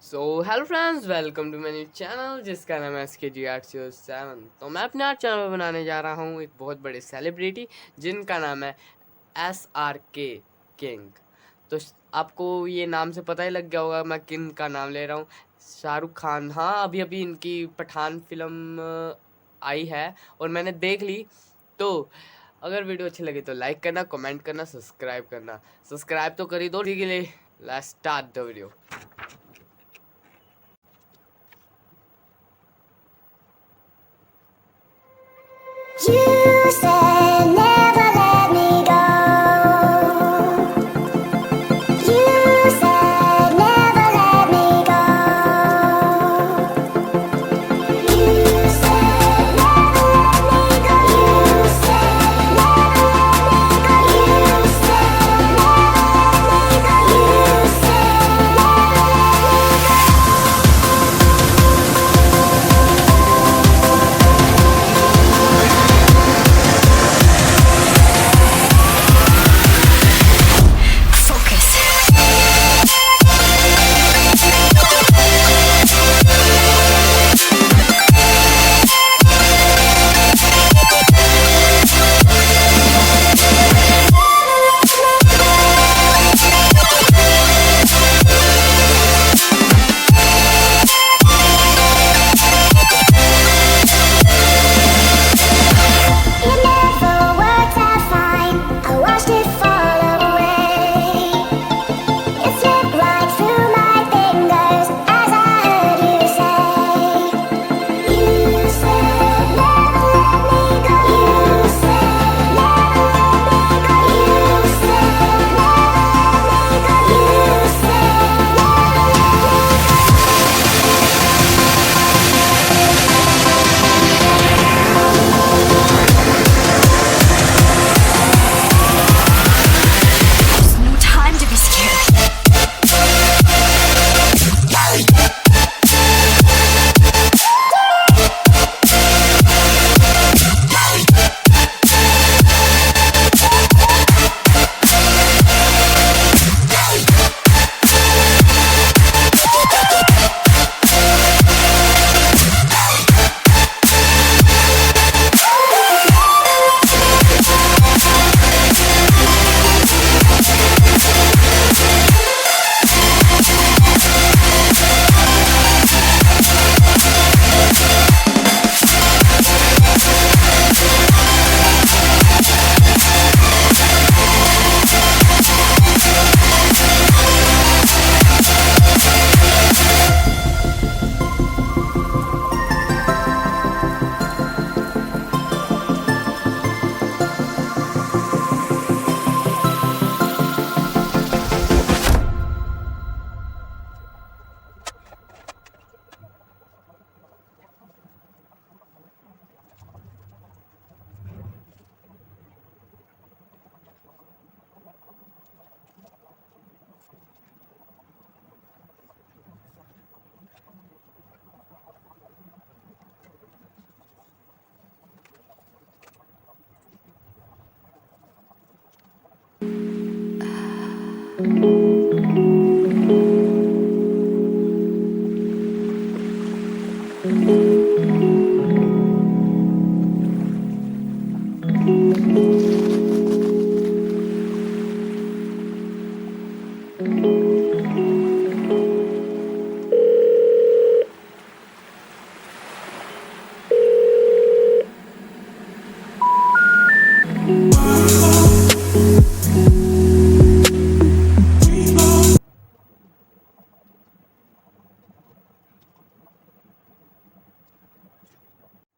So hello friends, welcome to my new channel जिसका नाम है SKG807। तो मैं अपने आज चैनल पर बनाने जा रहा हूँ एक बहुत बड़े सेलिब्रिटी जिनका नाम है SRK किंग। तो आपको ये नाम से पता ही लग गया होगा मैं किन का नाम ले रहा हूँ। शाहरुख खान। हाँ, अभी अभी इनकी पठान फिल्म आई है और मैंने देख ली। तो अगर वीडियो अच्छी लगे तो लाइक करना, कमेंट करना, सब्सक्राइब करना। सब्सक्राइब तो कर ही दो, ठीक है। Let's start the video.